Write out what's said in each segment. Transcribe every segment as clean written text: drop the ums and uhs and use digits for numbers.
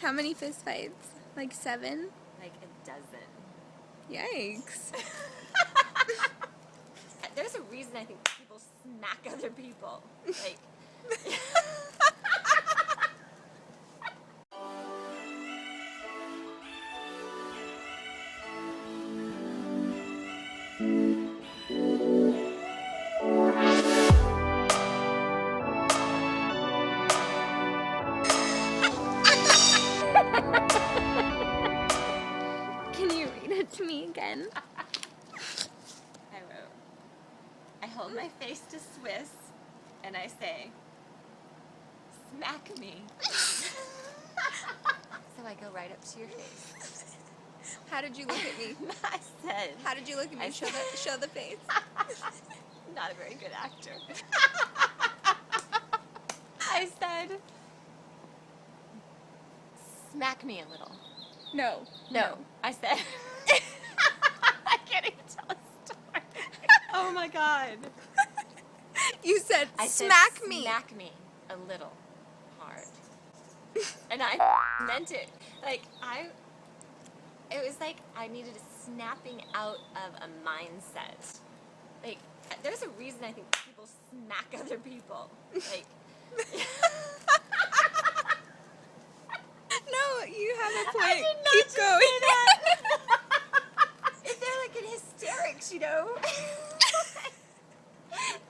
How many fist fights? Like 7? Like a dozen. Yikes. There's a reason I think people smack other people. Like. Can you read it to me again? I wrote, I hold my face to Swiss, and I say, smack me. So I go right up to your face. How did you look at me? I said. How did you look at me? Show the face. Not a very good actor. I said, smack me a little. No. I said, I can't even tell a story. Oh my God. You said, I said, smack me. Smack me a little hard. And I meant it. Like, it was like I needed a snapping out of a mindset. Like, there's a reason I think people smack other people. Like, No, you have a point. I did not Keep just going. say that. If they're like in hysterics, you know?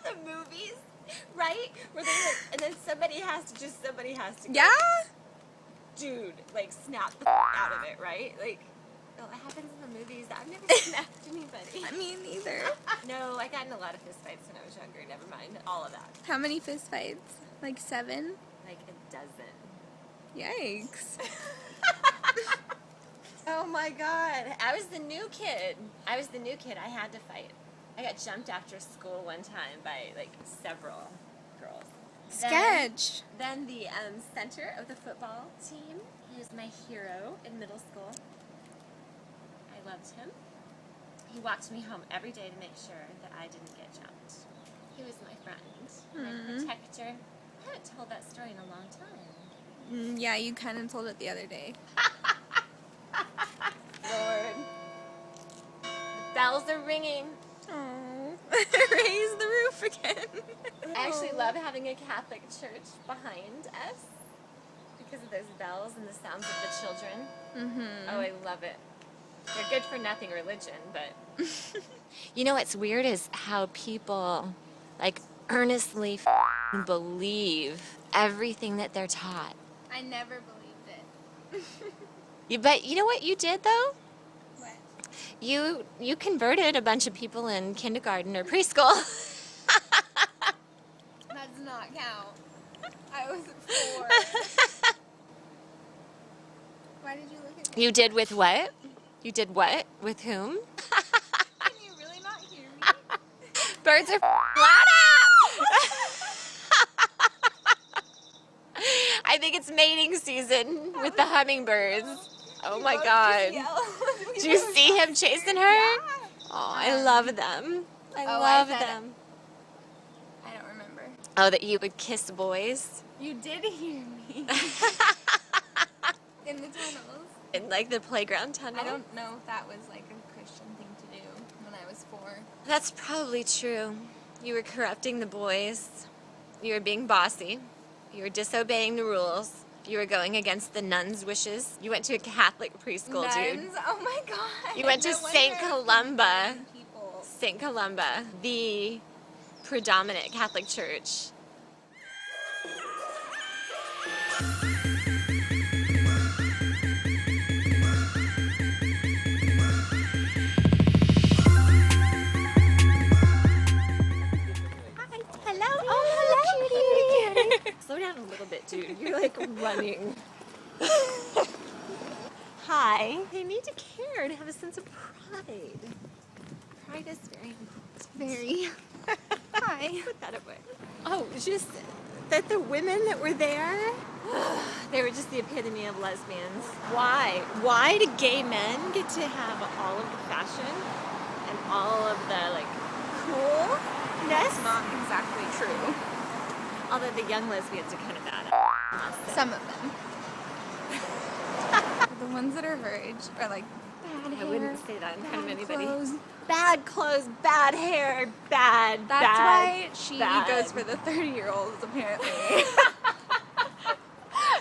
The movies, right? Where they like, and then somebody has to go, Yeah? dude, like snap the out of it, right? Like, oh, it happens in the movies. I've never snapped anybody. Me neither. No, I got in a lot of fist fights when I was younger. Never mind all of that. How many fist fights? Like 7? Like a dozen. Yikes. Oh my God. I was the new kid. I had to fight. I got jumped after school one time by like several girls. Sketch. Then the center of the football team, he was my hero in middle school. I loved him. He walked me home every day to make sure that I didn't get jumped. He was my friend, my protector. I haven't told that story in a long time. Yeah, you kind of told it the other day. Lord. The bells are ringing. Oh, raise the roof again. I actually love having a Catholic church behind us because of those bells and the sounds of the children. Mm-hmm. Oh, I love it. They're good for nothing religion, but... You know what's weird is how people, like, earnestly believe everything that they're taught. I never believed it. But you know what you did, though? What? You converted a bunch of people in kindergarten or preschool. That does not count. I was 4. Why did you look at me? You did with what? You did what? With whom? Can you really not hear me? Birds are loud up! I think it's mating season with the hummingbirds. Oh my God. Do you see him chasing her? Yeah. Oh, I love them. I love them. I don't remember. Oh, that you would kiss boys? You did hear me. In the tunnels. In like the playground tunnel? I don't know if that was like a Christian thing to do when I was 4. That's probably true. You were corrupting the boys. You were being bossy. You were disobeying the rules. You were going against the nuns' wishes. You went to a Catholic preschool, dude. Nuns? Oh my God. You went to St. Columba. People. St. Columba, the predominant Catholic church. Slow down a little bit, dude. You're like running. Hi. They need to care, to have a sense of pride. Pride is very important. Very. Hi. Put that away. Oh, just that the women that were there, they were just the epitome of lesbians. Why? Why do gay men get to have all of the fashion and all of the, like, coolness? That's not exactly true. Although the young lesbians are kind of bad. Some of them. ones that are Verge are like bad hair. I wouldn't say that in front of anybody. Clothes. Bad clothes, bad hair, bad. That's why she bad. goes for the 30-year-olds apparently.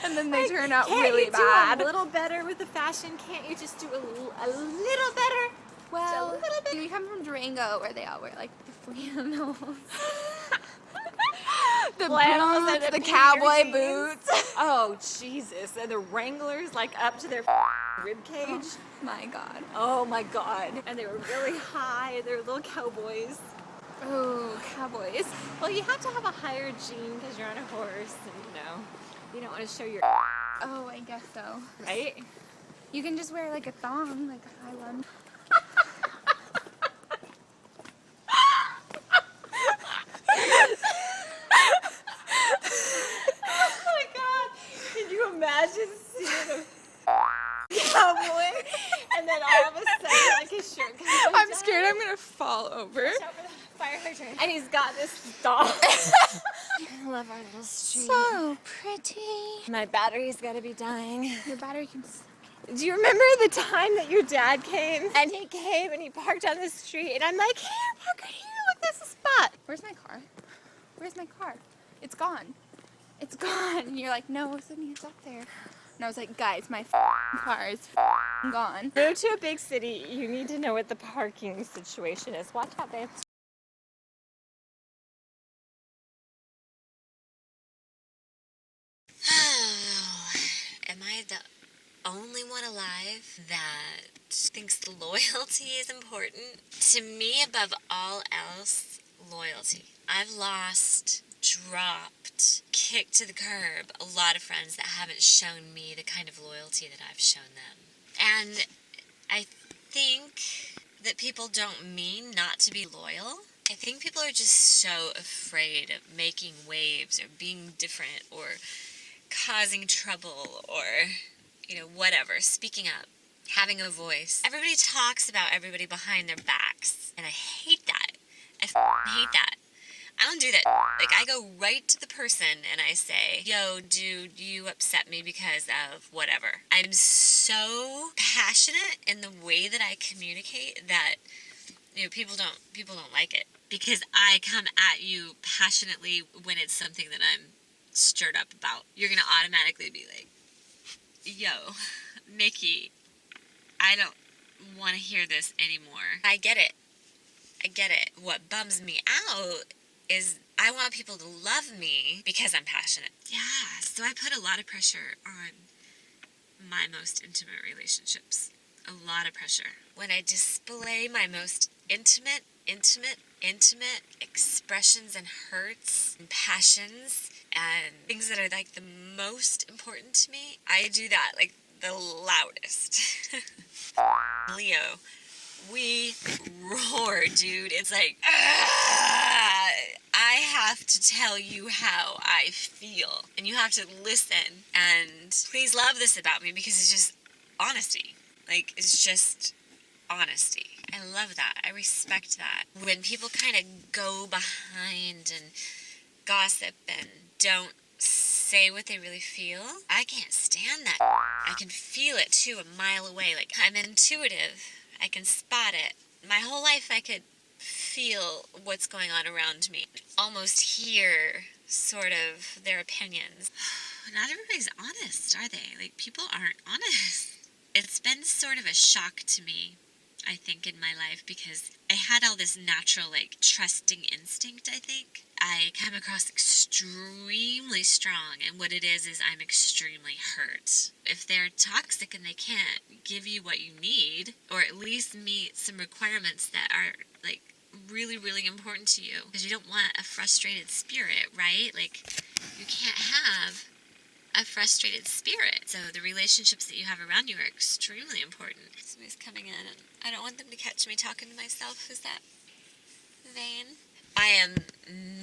And then they turn out really bad. Can't you do a little better with the fashion? Can't you just do a little better? Well, a little bit. we come from Durango where they all wear like the flannels. The Flannels boots, and the the cowboy jeans. boots. Oh, Jesus. And the Wranglers, like, up to their rib cage. Oh, my God. Oh, my God. And they were really high. They were little cowboys. Oh, cowboys. Well, you have to have a higher gene because you're on a horse and, you don't want to show your Oh, I guess so. right? You can just wear like a thong, like a high one. Oh, my God. Can you imagine seeing a cowboy and then all of a sudden, like, his shirt comes undone? I'm scared I'm gonna fall over. Watch out for the fire hydrant. And he's got this dog. I love our little street. So pretty. My battery's gotta be dying. Your battery can. Do you remember the time that your dad came? And he came and he parked on the street and I'm like, here, park right here, look, that's the spot. Where's my car? Where's my car? It's gone. It's gone. And you're like, no, it's up there. And I was like, guys, my car is gone. Go to a big city, you need to know what the parking situation is. Watch out, babe. Oh, am I the only one alive that thinks loyalty is important? To me, above all else, loyalty. I've lost, dropped, kicked to the curb a lot of friends that haven't shown me the kind of loyalty that I've shown them. And I think that people don't mean not to be loyal. I think people are just so afraid of making waves or being different or causing trouble or, whatever, speaking up, having a voice. Everybody talks about everybody behind their backs, and I hate that. I hate that. I don't do that. Like, I go right to the person and I say, yo, dude, you upset me because of whatever. I'm so passionate in the way that I communicate that, people don't like it. Because I come at you passionately when it's something that I'm stirred up about. You're going to automatically be like, yo, Nikki, I don't want to hear this anymore. I get it. What bums me out is I want people to love me because I'm passionate. Yeah, so I put a lot of pressure on my most intimate relationships. A lot of pressure. When I display my most intimate expressions and hurts and passions and things that are like the most important to me, I do that like the loudest. Leo, we roar, dude. It's like, I have to tell you how I feel. And you have to listen. And please love this about me because it's just honesty. Like, it's just honesty. I love that. I respect that. When people kind of go behind and gossip and don't say what they really feel, I can't stand that. I can feel it too a mile away. Like, I'm intuitive. I can spot it. My whole life I could feel what's going on around me. Almost hear sort of their opinions. Not everybody's honest, are they? Like, people aren't honest. It's been sort of a shock to me, I think, in my life because I had all this natural, like, trusting instinct, I think. I come across extremely strong, and what it is I'm extremely hurt. If they're toxic and they can't give you what you need, or at least meet some requirements that are, like, really, really important to you, because you don't want a frustrated spirit, right? Like, you can't have a frustrated spirit. So the relationships that you have around you are extremely important. Somebody's coming in, and I don't want them to catch me talking to myself. Is that vain? I am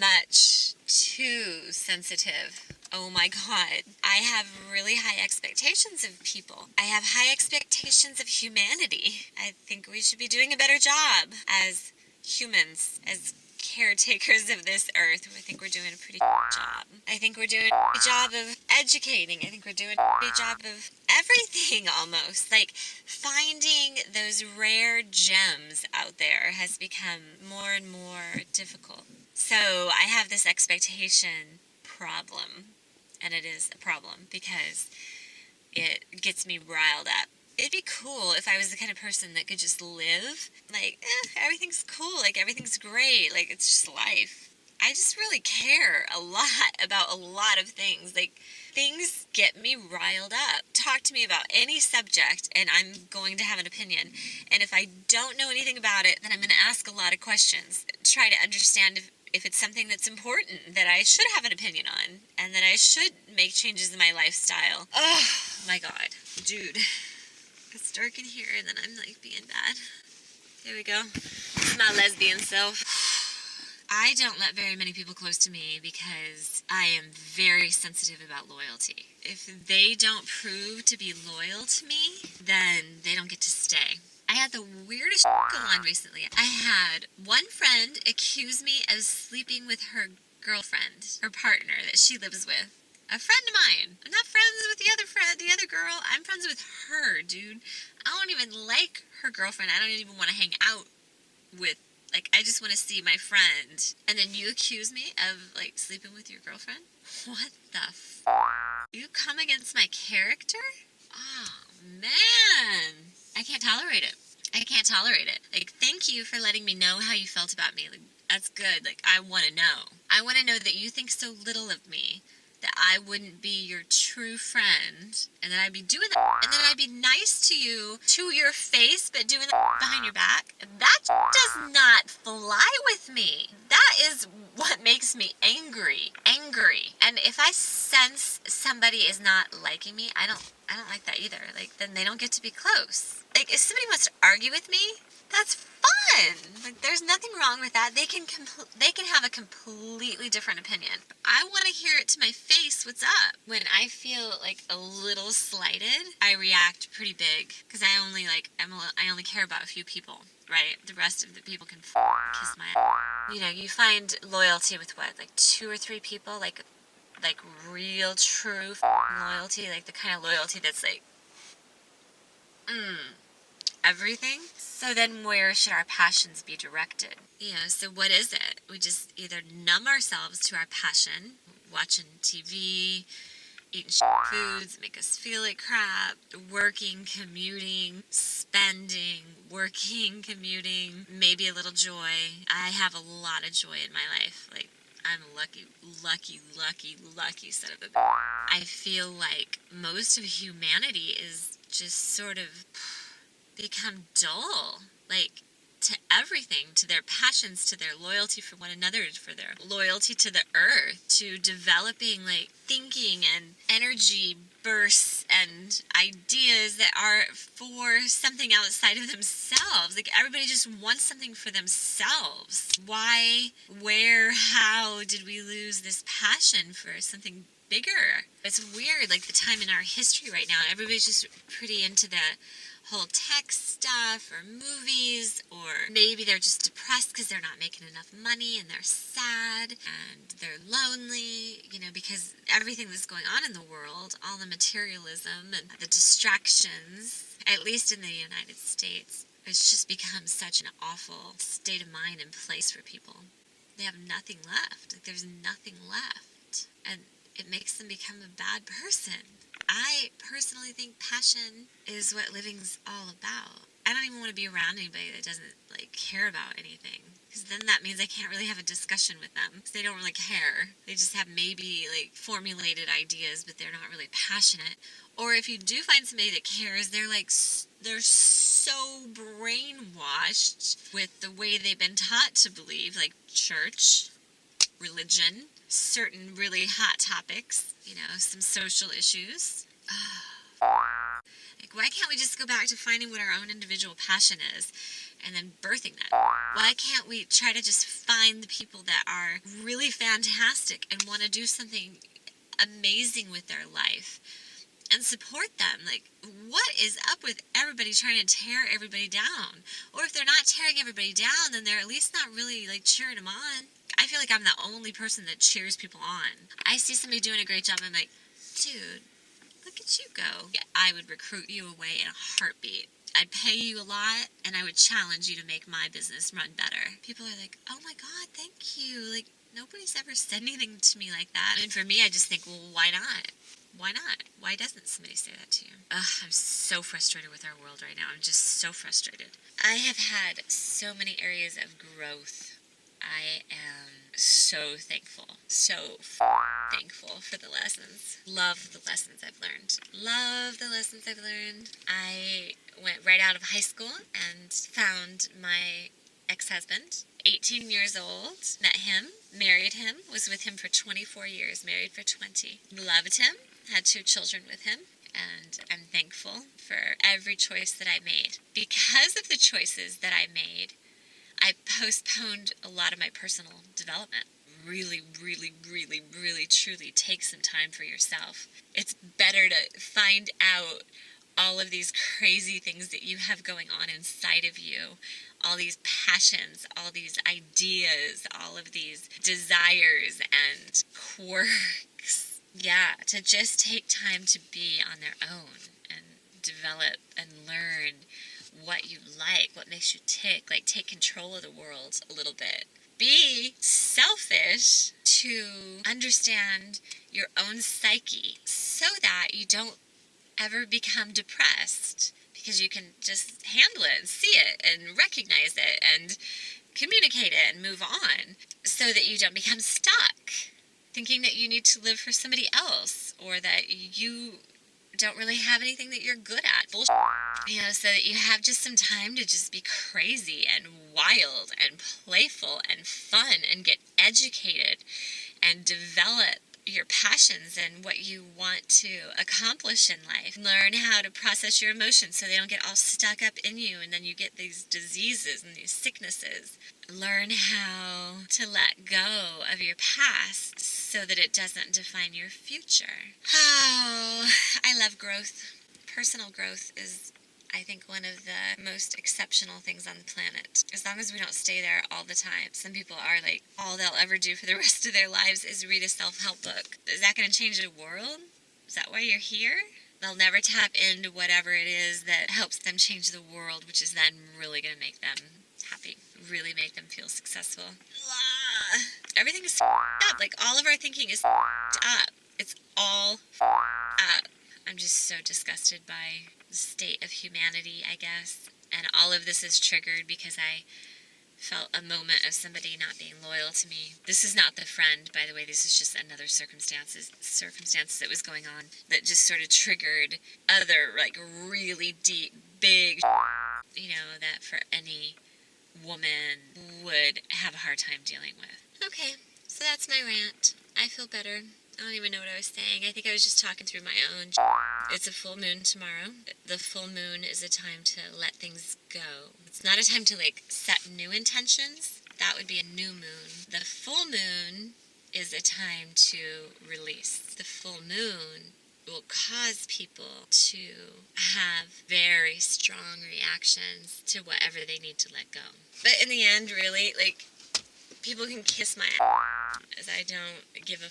much too sensitive. Oh my God. I have really high expectations of people. I have high expectations of humanity. I think we should be doing a better job as humans, as caretakers of this earth, I think we're doing a pretty good job. I think we're doing a good job of educating. I think we're doing a good job of everything almost. Like, finding those rare gems out there has become more and more difficult. So I have this expectation problem, and it is a problem because it gets me riled up. It'd be cool if I was the kind of person that could just live, like, everything's cool, like, everything's great, like, it's just life. I just really care a lot about a lot of things. Like, things get me riled up. Talk to me about any subject, and I'm going to have an opinion. And if I don't know anything about it, then I'm going to ask a lot of questions. Try to understand if it's something that's important that I should have an opinion on, and that I should make changes in my lifestyle. Oh, my God. Dude. It's dark in here, and then I'm, like, being bad. There we go. This is my lesbian self. I don't let very many people close to me because I am very sensitive about loyalty. If they don't prove to be loyal to me, then they don't get to stay. I had the weirdest go on recently. I had one friend accuse me of sleeping with her girlfriend, her partner that she lives with. A friend of mine. I'm not friends with the other friend, the other girl. I'm friends with her, dude. I don't even like her girlfriend. I don't even want to hang out with, like, I just want to see my friend. And then you accuse me of, like, sleeping with your girlfriend? What the f***? You come against my character? Oh, man. I can't tolerate it. I can't tolerate it. Like, thank you for letting me know how you felt about me. Like, that's good. Like, I want to know. I want to know that you think so little of me, that I wouldn't be your true friend, and that I'd be doing that, and then I'd be nice to you, to your face, but doing that behind your back. That does not fly with me. That is what makes me angry. Angry. And if I sense somebody is not liking me, I don't like that either. Like, then they don't get to be close. Like, if somebody wants to argue with me, that's fun. Like, there's nothing wrong with that. They can have a completely different opinion. I want to hear it to my face. What's up? When I feel like a little slighted, I react pretty big because I only care about a few people. Right? The rest of the people can kiss my ass. You know, you find loyalty with what? Like 2 or 3 people? Like real, true loyalty? Like the kind of loyalty that's like, everything. So then where should our passions be directed? You know, so what is it? We just either numb ourselves to our passion, watching TV, eating foods that make us feel like crap, working, commuting, spending, working, commuting, maybe a little joy. I have a lot of joy in my life. Like, I'm a lucky son of a... I feel like most of humanity is just sort of become dull, like, to everything, to their passions, to their loyalty for one another, for their loyalty to the earth, to developing, like, thinking and energy bursts and ideas that are for something outside of themselves. Like, everybody just wants something for themselves. Why, where, how did we lose this passion for something bigger? It's weird, like, the time in our history right now, everybody's just pretty into the whole tech stuff or movies, or maybe they're just depressed because they're not making enough money and they're sad and they're lonely, you know, because everything that's going on in the world, all the materialism and the distractions, at least in the United States, it's just become such an awful state of mind and place for people. They have nothing left. Like, there's nothing left. And it makes them become a bad person. I personally think passion is what living's all about. I don't even want to be around anybody that doesn't, like, care about anything. Because then that means I can't really have a discussion with them. Because they don't really care. They just have maybe, like, formulated ideas, but they're not really passionate. Or if you do find somebody that cares, they're, like, they're so brainwashed with the way they've been taught to believe, like church, religion, certain really hot topics, you know, some social issues. Like, why can't we just go back to finding what our own individual passion is and then birthing that? Why can't we try to just find the people that are really fantastic and want to do something amazing with their life and support them. Like, what is up with everybody trying to tear everybody down? Or if they're not tearing everybody down, then they're at least not really, like, cheering them on. I feel like I'm the only person that cheers people on. I see somebody doing a great job, I'm like, dude, look at you go. I would recruit you away in a heartbeat. I'd pay you a lot, and I would challenge you to make my business run better. People are like, oh my God, thank you. Like, nobody's ever said anything to me like that. And for me, I just think, well, why not? Why not? Why doesn't somebody say that to you? Ugh, I'm so frustrated with our world right now. I'm just so frustrated. I have had so many areas of growth. I am so thankful. So thankful for the lessons. Love the lessons I've learned. Love the lessons I've learned. I went right out of high school and found my ex-husband, 18 years old, met him, married him, was with him for 24 years, married for 20. Loved him, had 2 children with him, and I'm thankful for every choice that I made. Because of the choices that I made, I postponed a lot of my personal development. Really, really, really, really, truly take some time for yourself. It's better to find out all of these crazy things that you have going on inside of you, all these passions, all these ideas, all of these desires and quirks. Yeah, to just take time to be on their own and develop and learn what you like, what makes you tick, like take control of the world a little bit. Be selfish to understand your own psyche so that you don't ever become depressed, because you can just handle it and see it and recognize it and communicate it and move on, so that you don't become stuck thinking that you need to live for somebody else, or that you don't really have anything that you're good at. Bullshit. You know, so that you have just some time to just be crazy and wild and playful and fun and get educated and develop your passions and what you want to accomplish in life. Learn how to process your emotions so they don't get all stuck up in you, and then you get these diseases and these sicknesses. Learn how to let go of your past so that it doesn't define your future. Oh, I love growth. Personal growth is, I think, one of the most exceptional things on the planet. As long as we don't stay there all the time. Some people are like, all they'll ever do for the rest of their lives is read a self-help book. Is that going to change the world? Is that why you're here? They'll never tap into whatever it is that helps them change the world, which is then really going to make them happy. Really make them feel successful. Everything is up. Like, all of our thinking is up. It's all up. I'm just so disgusted by the state of humanity, I guess. And all of this is triggered because I felt a moment of somebody not being loyal to me. This is not the friend, by the way. This is just another circumstances that was going on that just sort of triggered other, like, really deep, big, you know, that for any woman would have a hard time dealing with. Okay, so that's my rant. I feel better. I don't even know what I was saying. I think I was just talking through my own. It's a full moon tomorrow. The full moon is a time to let things go. It's not a time to, like, set new intentions. That would be a new moon. The full moon is a time to release. The full moon will cause people to have very strong reactions to whatever they need to let go. But in the end, really, like, people can kiss my ass, as I don't give a